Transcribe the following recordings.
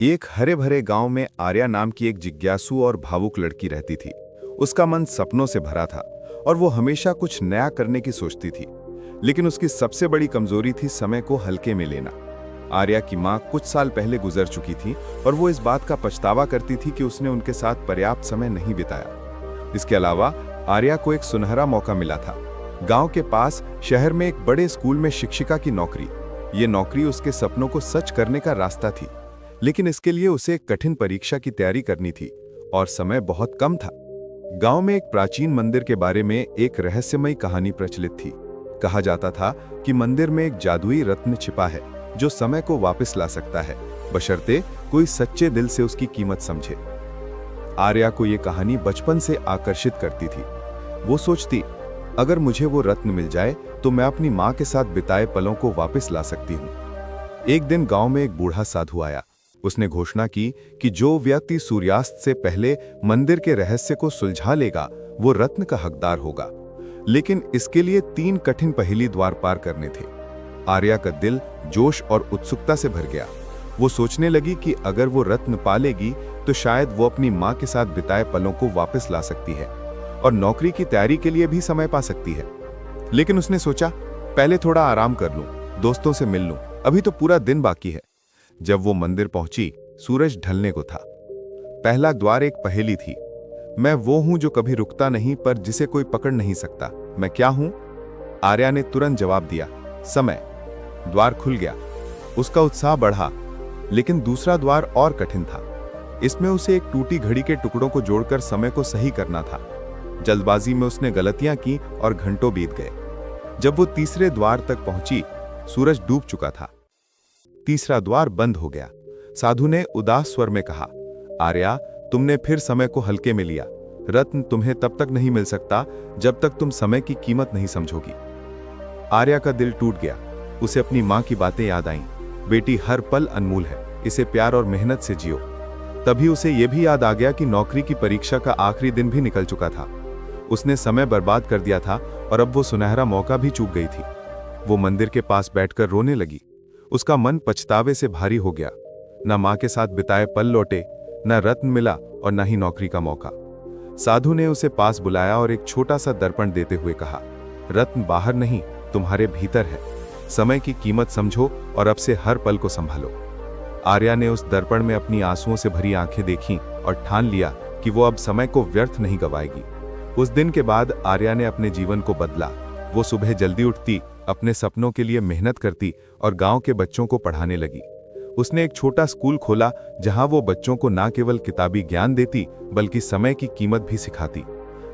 एक हरे भरे गांव में आर्या नाम की एक जिज्ञासु और भावुक लड़की रहती थी। उसका मन सपनों से भरा था और वो हमेशा कुछ नया करने की सोचती थी। लेकिन उसकी सबसे बड़ी कमजोरी थी समय को हल्के में लेना। आर्या की माँ कुछ साल पहले गुजर चुकी थी और वो इस बात का पछतावा करती थी कि उसने उनके साथ पर्याप्त समय नहीं बिताया। इसके अलावा आर्या को एक सुनहरा मौका मिला था। गांव के पास शहर में एक बड़े स्कूल में शिक्षिका की नौकरी। ये नौकरी उसके सपनों को सच करने का रास्ता थी, लेकिन इसके लिए उसे एक कठिन परीक्षा की तैयारी करनी थी और समय बहुत कम था। गांव में एक प्राचीन मंदिर के बारे में एक रहस्यमयी कहानी प्रचलित थी। कहा जाता था कि मंदिर में एक जादुई रत्न छिपा है जो समय को वापस ला सकता है, बशर्ते कोई सच्चे दिल से उसकी कीमत समझे। आर्या को यह कहानी बचपन से आकर्षित करती थी। वो सोचती, अगर मुझे वो रत्न मिल जाए तो मैं अपनी माँ के साथ बिताए पलों को वापस ला सकती हूँ। एक दिन गांव में एक बूढ़ा साधु आया। उसने घोषणा की कि जो व्यक्ति सूर्यास्त से पहले मंदिर के रहस्य को सुलझा लेगा वो रत्न का हकदार होगा, लेकिन इसके लिए 3 कठिन पहेली द्वार पार करने थे। आर्या का दिल जोश और उत्सुकता से भर गया। वो सोचने लगी कि अगर वो रत्न पा लेगी तो शायद वो अपनी माँ के साथ बिताए पलों को वापस ला सकती है और नौकरी की तैयारी के लिए भी समय पा सकती है। लेकिन उसने सोचा, पहले थोड़ा आराम कर लूं, दोस्तों से मिल लूं, अभी तो पूरा दिन बाकी है। जब वो मंदिर पहुंची, सूरज ढलने को था। पहला द्वार एक पहेली थी। मैं वो हूं जो कभी रुकता नहीं पर जिसे कोई पकड़ नहीं सकता, मैं क्या हूं? आर्या ने तुरंत जवाब दिया, समय। द्वार खुल गया। उसका उत्साह बढ़ा, लेकिन दूसरा द्वार और कठिन था। इसमें उसे एक टूटी घड़ी के टुकड़ों को जोड़कर समय को सही करना था। जल्दबाजी में उसने गलतियां की और घंटों बीत गए। जब वो तीसरे द्वार तक पहुंची, सूरज डूब चुका था। तीसरा द्वार बंद हो गया। साधु ने उदास स्वर में कहा, आर्या, तुमने फिर समय को हल्के में लिया। रत्न तुम्हें तब तक नहीं मिल सकता जब तक तुम समय की कीमत नहीं समझोगी। आर्या का दिल टूट गया। उसे अपनी मां की बातें याद आईं। बेटी, हर पल अनमोल है, इसे प्यार और मेहनत से जियो। तभी उसे यह भी याद आ गया कि नौकरी की परीक्षा का आखिरी दिन भी निकल चुका था। उसने समय बर्बाद कर दिया था और अब वो सुनहरा मौका भी चूक गई थी। वो मंदिर के पास बैठकर रोने लगी। उसका मन पछतावे से भारी हो गया। न मां के साथ बिताए पल लौटे, न रत्न मिला और न ही नौकरी का मौका। साधु ने उसे पास बुलाया और एक छोटा सा दर्पण देते हुए कहा, रत्न बाहर नहीं, तुम्हारे भीतर है। समय की कीमत समझो और अब से हर पल को संभालो। आर्या ने उस दर्पण में अपनी आंसुओं से भरी आंखें देखीं और ठान लिया कि वो अब समय को व्यर्थ नहीं गवाएगी। उस दिन के बाद आर्या ने अपने जीवन को बदला। वो सुबह जल्दी उठती, अपने सपनों के लिए मेहनत करती और गांव के बच्चों को पढ़ाने लगी। उसने एक छोटा स्कूल खोला जहां वो बच्चों को न केवल किताबी ज्ञान देती बल्कि समय की कीमत भी सिखाती।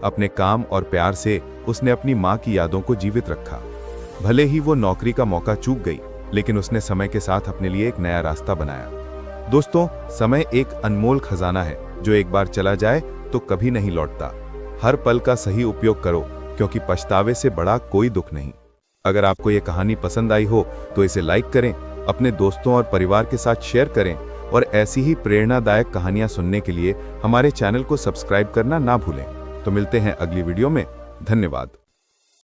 अपने काम और प्यार से उसने अपनी मां की यादों को जीवित रखा। भले ही वो नौकरी का मौका चूक गई, लेकिन उसने समय के साथ अपने लिए एक नया रास्ता बनाया। दोस्तों, समय एक अनमोल खजाना है जो एक बार चला जाए तो कभी नहीं लौटता। हर पल का सही उपयोग करो, क्योंकि पछतावे से बड़ा कोई दुख नहीं। अगर आपको ये कहानी पसंद आई हो तो इसे लाइक करें, अपने दोस्तों और परिवार के साथ शेयर करें और ऐसी ही प्रेरणादायक कहानियां सुनने के लिए हमारे चैनल को सब्सक्राइब करना ना भूलें। तो मिलते हैं अगली वीडियो में। धन्यवाद।